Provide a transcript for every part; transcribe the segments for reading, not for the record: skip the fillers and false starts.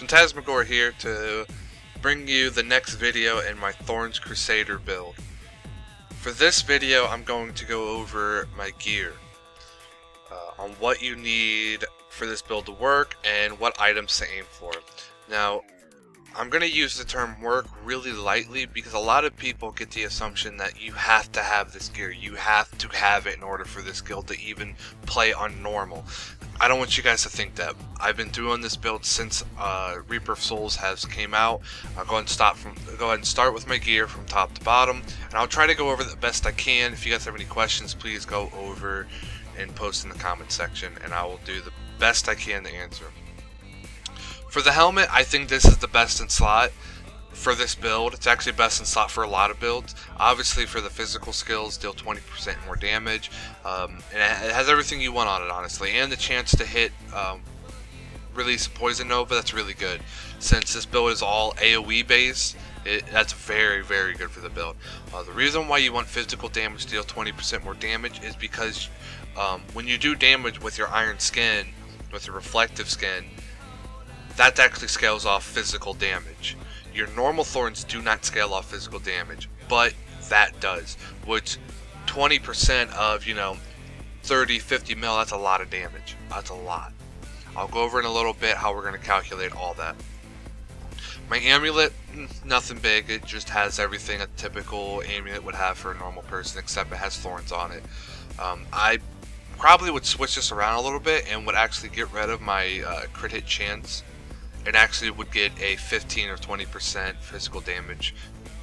Fantasmagore here to bring you the next video in my Thorns Crusader build. For this video, I'm going to go over my gear, on what you need for this build to work and what items to aim for. Now, I'm going to use the term work really lightly because a lot of people get the assumption that you have to have this gear. You have to have it in order for this guild to even play on normal. I don't want you guys to think that. I've been doing this build since Reaper of Souls has came out. I'll go ahead and start with my gear from top to bottom, and I'll try to go over the best I can. If you guys have any questions, please go over and post in the comment section, and I will do the best I can to answer. For the helmet, I think this is the best in slot for this build. It's actually best in slot for a lot of builds. Obviously, for the physical skills, deal 20% more damage, and it has everything you want on it, honestly, and the chance to hit release Poison Nova. That's really good. Since this build is all AoE based, that's very, very good for the build. The reason why you want physical damage to deal 20% more damage is because when you do damage with your iron skin, with your reflective skin, that actually scales off physical damage. Your normal thorns do not scale off physical damage, but that does. Which 20% of, 30, 50 mil, that's a lot of damage. That's a lot. I'll go over in a little bit how we're going to calculate all that. My amulet, nothing big. It just has everything a typical amulet would have for a normal person, except it has thorns on it. I probably would switch this around a little bit and would actually get rid of my crit hit chance. It actually would get a 15 or 20% physical damage.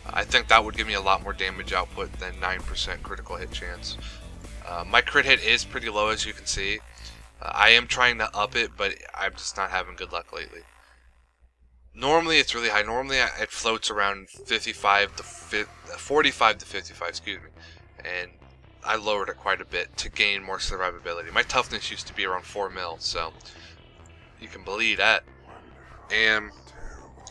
I think that would give me a lot more damage output than 9% critical hit chance. My crit hit is pretty low, as you can see. I am trying to up it, but I'm just not having good luck lately. Normally it's really high. Normally it floats around 45 to 45 to 55, excuse me. And I lowered it quite a bit to gain more survivability. My toughness used to be around 4 mil, so you can believe that. And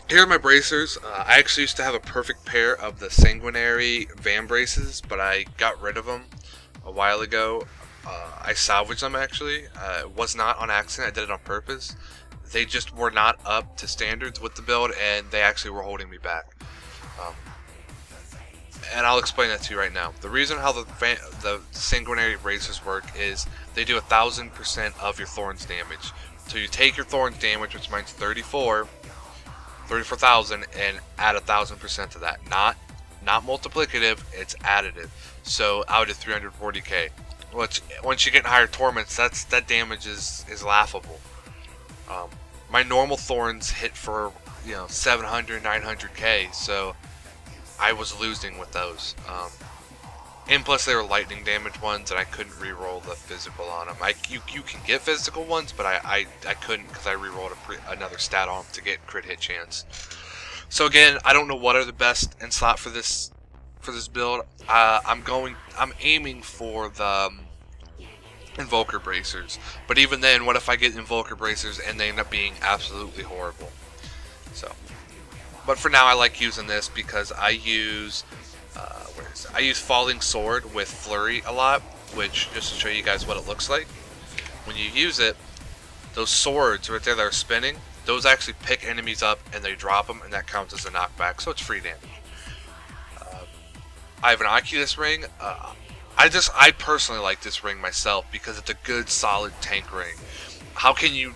here are my bracers. I actually used to have a perfect pair of the Sanguinary Van braces, but I got rid of them a while ago. I salvaged them actually. It was not on accident, I did it on purpose. They just were not up to standards with the build, and they actually were holding me back. And I'll explain that to you right now. The reason how the Sanguinary bracers work is they do 1000% of your Thorns damage. So you take your Thorns damage, which means 34,000, and add 1000% to that. Not multiplicative, it's additive. So out of 340k. Which, once you get in higher torments, that damage is laughable. My normal Thorns hit for 700, 900k, so I was losing with those. And plus they were lightning damage ones, and I couldn't reroll the physical on them. You can get physical ones, but I couldn't because I rerolled another stat on them to get crit hit chance. So again, I don't know what are the best in slot for this build. I'm aiming for the Invoker bracers, but even then, what if I get Invoker bracers and they end up being absolutely horrible? So, but for now, I like using this because I use Falling Sword with Flurry a lot, which, just to show you guys what it looks like, when you use it, those swords right there that are spinning, those actually pick enemies up and they drop them, and that counts as a knockback, so it's free damage. I have an Oculus ring. I personally like this ring myself because it's a good solid tank ring. How can you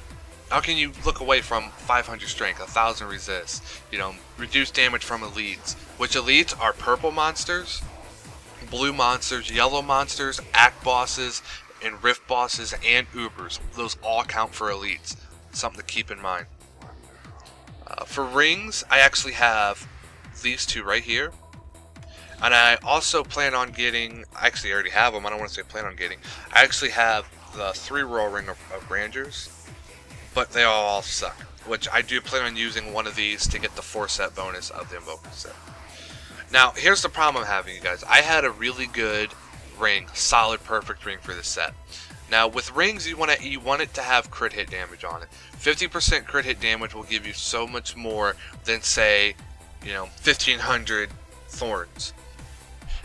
look away from 500 strength, 1000 resist, reduce damage from elites, which elites are purple monsters, blue monsters, yellow monsters, act bosses, and rift bosses, and ubers. Those all count for elites. Something to keep in mind. For rings, I actually have these two right here. And I also plan on getting, actually I already have them, I don't want to say plan on getting, I actually have the 3-roll ring of Rangers, but they all suck, which I do plan on using one of these to get the 4-set bonus of the Invoker set. Now, here's the problem I'm having, you guys. I had a really good ring, solid, perfect ring for this set. Now, with rings, you want it to have crit hit damage on it. 50% crit hit damage will give you so much more than, say, 1500 Thorns.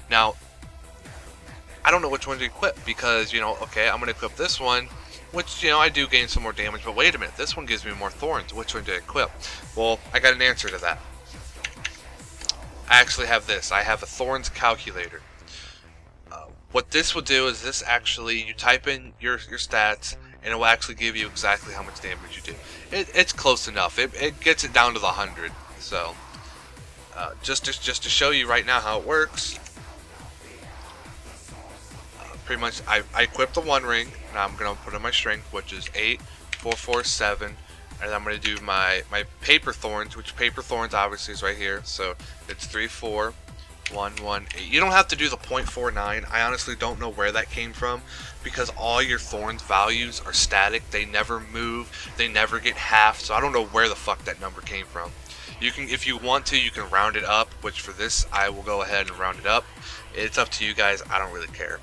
Now, I don't know which one to equip because, okay, I'm going to equip this one, which, you know, I do gain some more damage, but wait a minute, this one gives me more thorns. Which one did I equip? Well, I got an answer to that. I actually have this. I have a Thorns calculator. What this will do is this actually, you type in your stats, and it will actually give you exactly how much damage you do. It's close enough. It gets it down to the 100. So, just to show you right now how it works, pretty much I equipped the 1 ring. Now I'm gonna put in my strength, which is 8, 4, 4, 7, and I'm gonna do my paper thorns, which paper thorns obviously is right here. So it's 3, 4, 1, 1, 8. You don't have to do the 0.49. I honestly don't know where that came from, because all your thorns values are static. They never move. They never get halved. So I don't know where the fuck that number came from. You can, if you want to, you can round it up, which for this I will go ahead and round it up. It's up to you guys. I don't really care.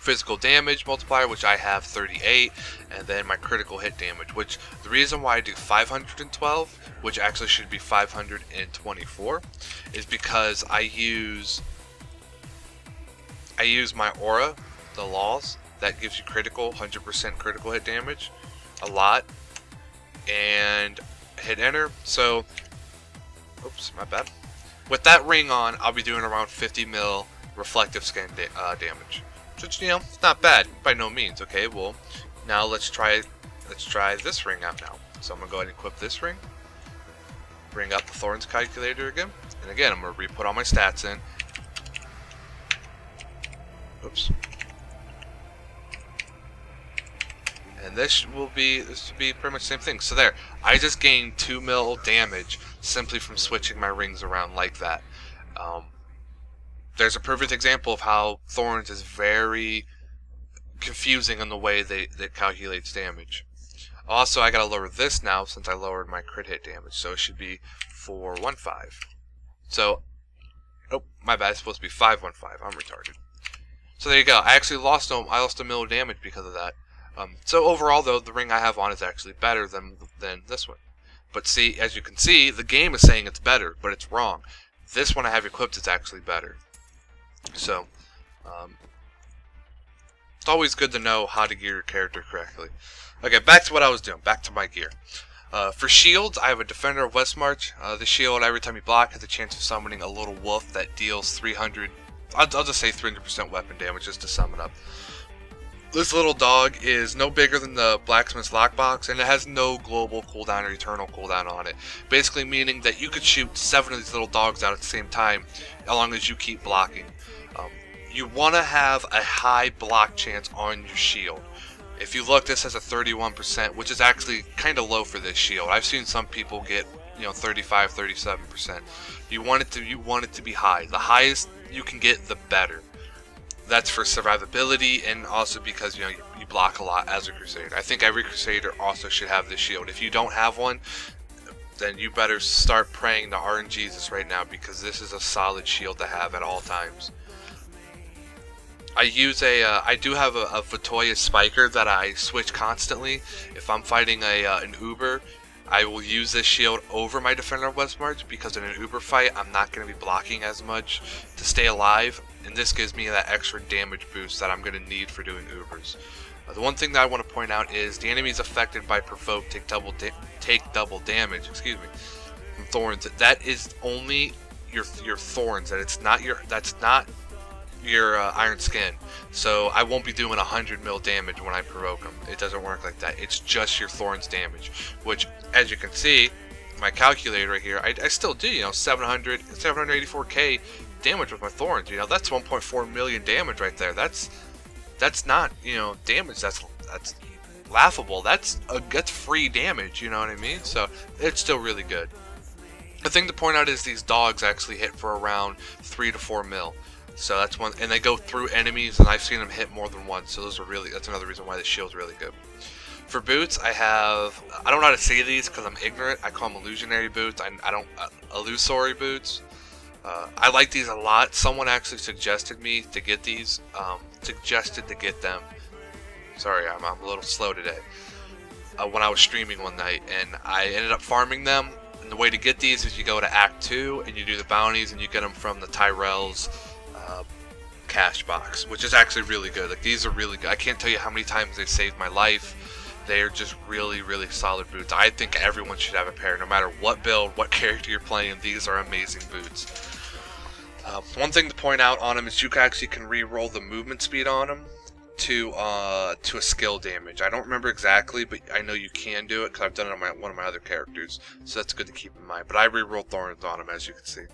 Physical damage multiplier, which I have 38, and then my critical hit damage, which the reason why I do 512, which actually should be 524, is because I use my aura, the laws, that gives you critical, 100% critical hit damage, a lot, and hit enter. So, oops, my bad. With that ring on, I'll be doing around 50 mil reflective skin damage. Which, you know, it's not bad by no means. Okay, well, now let's try this ring out now. So I'm gonna go ahead and equip this ring. Bring up the Thorns calculator again, and again I'm gonna re-put all my stats in. Oops. And this will be pretty much the same thing. So there, I just gained 2 mil damage simply from switching my rings around like that. There's a perfect example of how Thorns is very confusing in the way that calculates damage. Also, I gotta lower this now since I lowered my crit hit damage, so it should be 415. So, oh, my bad, it's supposed to be 515. I'm retarded. So there you go. I actually lost a mil damage because of that. So overall, though, the ring I have on is actually better than this one. But see, as you can see, the game is saying it's better, but it's wrong. This one I have equipped is actually better. So, it's always good to know how to gear your character correctly. Okay, back to what I was doing. Back to my gear. For shields, I have a Defender of Westmarch. The shield, every time you block, has a chance of summoning a little wolf that deals 300... I'll just say 300% weapon damage, just to sum it up. This little dog is no bigger than the Blacksmith's Lockbox, and it has no global cooldown or eternal cooldown on it. Basically meaning that you could shoot 7 of these little dogs out at the same time, as long as you keep blocking. You want to have a high block chance on your shield. If you look, this has a 31%, which is actually kind of low for this shield. I've seen some people get, you know, 35, 37%. You want it to be high. The highest you can get, the better. That's for survivability, and also because, you know, you block a lot as a Crusader. I think every Crusader also should have this shield. If you don't have one, then you better start praying to RNGesus right now, because this is a solid shield to have at all times. I do have a Vitoya Spiker that I switch constantly. If I'm fighting an Uber, I will use this shield over my Defender of Westmarch, because in an Uber fight, I'm not going to be blocking as much to stay alive, and this gives me that extra damage boost that I'm going to need for doing Ubers. The one thing that I want to point out is the enemies affected by Provoke take double damage, from Thorns. That is only your Thorns. That's not your Iron Skin. So I won't be doing 100 mil damage when I provoke them. It doesn't work like that. It's just your Thorns damage, which, as you can see, my calculator right here, I still do, you know, 784k damage with my Thorns. You know, that's 1.4 million damage right there. That's not, you know, damage. That's laughable. That's free damage. You know what I mean? So it's still really good. The thing to point out is these dogs actually hit for around 3 to 4 mil. So that's one, and they go through enemies, and I've seen them hit more than once. So that's another reason why this shield's really good. For boots, I don't know how to say these because I'm ignorant. I call them illusionary boots. Illusory boots. I like these a lot. Someone actually suggested me to get these. Suggested to get them. Sorry, I'm a little slow today. When I was streaming one night, and I ended up farming them. And the way to get these is you go to Act 2 and you do the bounties, and you get them from the Tyrells cash box, which is actually really good. Like, these are really good. I can't tell you how many times they saved my life. They are just really, really solid boots. I think everyone should have a pair, no matter what build, what character you're playing. These are amazing boots. One thing to point out on them is you actually can re-roll the movement speed on them to a skill damage. I don't remember exactly, but I know you can do it because I've done it on one of my other characters, so that's good to keep in mind. But I re-rolled Thorns on them, as you can see.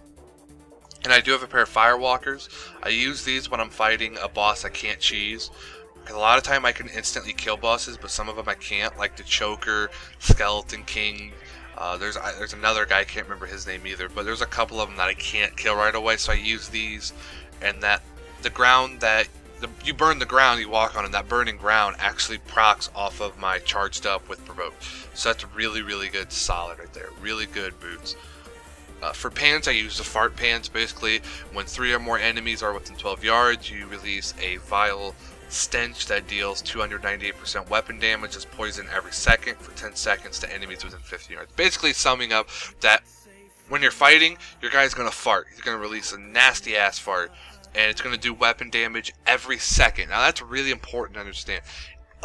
And I do have a pair of Firewalkers. I use these when I'm fighting a boss I can't cheese. A lot of time I can instantly kill bosses, but some of them I can't, like the Choker, Skeleton King. There's another guy, I can't remember his name either, but there's a couple of them that I can't kill right away, so I use these. And that the ground that you burn the ground you walk on, and that burning ground actually procs off of my charged up with provoke. So that's really, really good, solid right there. Really good boots. For pans, I use the fart pans. Basically, when 3 or more enemies are within 12 yards, you release a vile stench that deals 298% weapon damage as poison every second for 10 seconds to enemies within 50 yards. Basically, summing up that when you're fighting, your guy's going to fart. He's going to release a nasty ass fart, and it's going to do weapon damage every second. Now, that's really important to understand.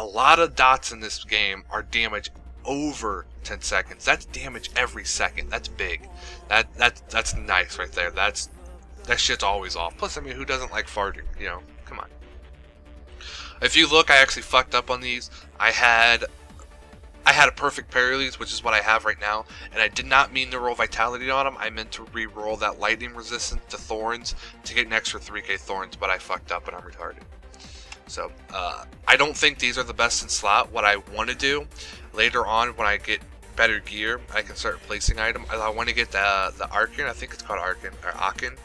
A lot of dots in this game are damage over 10 seconds. That's damage every second. That's big. That's nice right there. That shit's always off. Plus, I mean, who doesn't like farting? You know, come on. If you look, I actually fucked up on these. I had a perfect pair of these, which is what I have right now, and I did not mean to roll Vitality on them. I meant to re-roll that Lightning Resistance to Thorns to get an extra 3k Thorns, but I fucked up and I'm retarded. So, I don't think these are the best in slot. What I want to do, later on when I get better gear, I can start placing items. I want to get the Arkin, I think it's called Arkin, or Akin.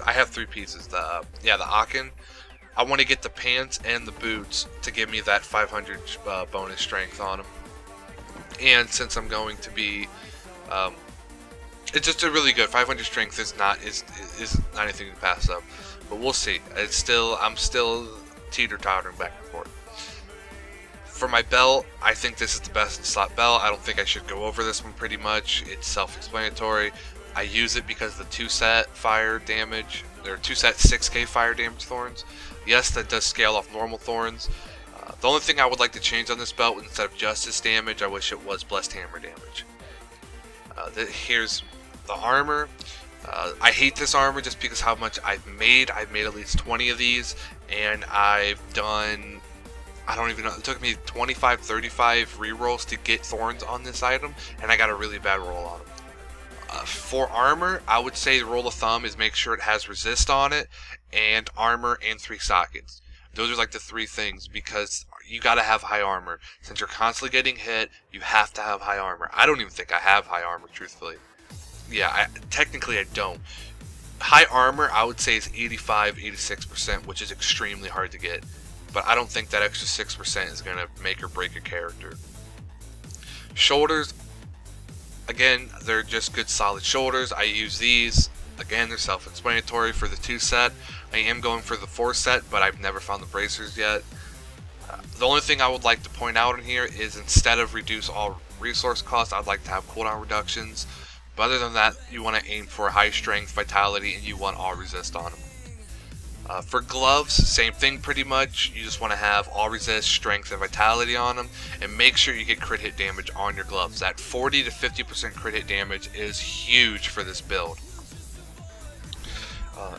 I have 3 pieces. The Akin. I want to get the pants and the boots to give me that 500 bonus strength on them. And since I'm going to be, it's just a really good 500 strength is not anything to pass up. But we'll see. I'm still teeter-tottering back and forth. For my belt, I think this is the best in slot belt. I don't think I should go over this one pretty much. It's self-explanatory. I use it because the 2-set fire damage, there are 2-set 6k fire damage Thorns. Yes, that does scale off normal Thorns. The only thing I would like to change on this belt, instead of Justice damage, I wish it was Blessed Hammer damage. Here's the armor. I hate this armor just because how much I've made. I've made at least 20 of these, and I've done, I don't even know, it took me 25, 35 rerolls to get Thorns on this item, and I got a really bad roll on them. For armor, I would say the rule of thumb is make sure it has resist on it, and armor, and 3 sockets. Those are like the 3 things, because you gotta have high armor. Since you're constantly getting hit, you have to have high armor. I don't even think I have high armor, truthfully. Yeah, technically I don't. High armor, I would say, is 85, 86%, which is extremely hard to get. But I don't think that extra 6% is gonna make or break a character. Shoulders, again, they're just good solid shoulders. I use these. Again, they're self-explanatory. For the 2-set, I am going for the 4-set, but I've never found the bracers yet. The only thing I would like to point out in here is instead of reduce all resource costs, I'd like to have cooldown reductions. But other than that, you want to aim for high strength, vitality, and you want all resist on them. For gloves, same thing pretty much. You just want to have all resist, strength, and vitality on them, and make sure you get crit hit damage on your gloves. That 40 to 50% crit hit damage is huge for this build.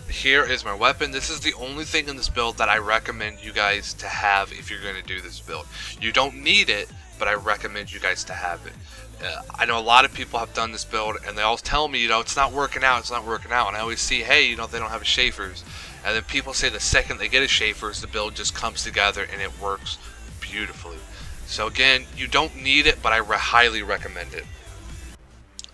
Here is my weapon. This is the only thing in this build that I recommend you guys to have if you're going to do this build. You don't need it, but I recommend you guys to have it. I know a lot of people have done this build, and they always tell me, it's not working out, and I always see, hey, they don't have a Schaefer's. And then people say the second they get a Schaefer's, the build just comes together and it works beautifully. So again, you don't need it, but I highly recommend it.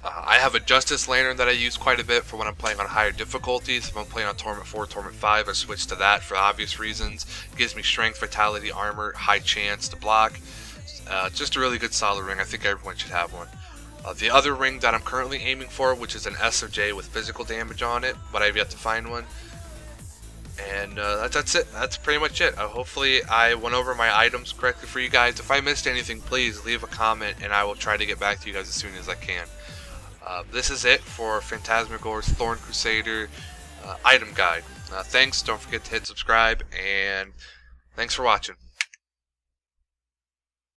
I have a Justice Lantern that I use quite a bit for when I'm playing on higher difficulties. If I'm playing on Torment 4, Torment 5, I switch to that for obvious reasons. It gives me strength, vitality, armor, high chance to block. Just a really good solid ring. I think everyone should have one. The other ring that I'm currently aiming for, which is an SOJ with physical damage on it, but I've yet to find one. And that's it. That's pretty much it. Hopefully I went over my items correctly for you guys. If I missed anything, please leave a comment and I will try to get back to you guys as soon as I can. This is it for Fantasmagore's Thorns Crusader item guide. Thanks. Don't forget to hit subscribe, and thanks for watching.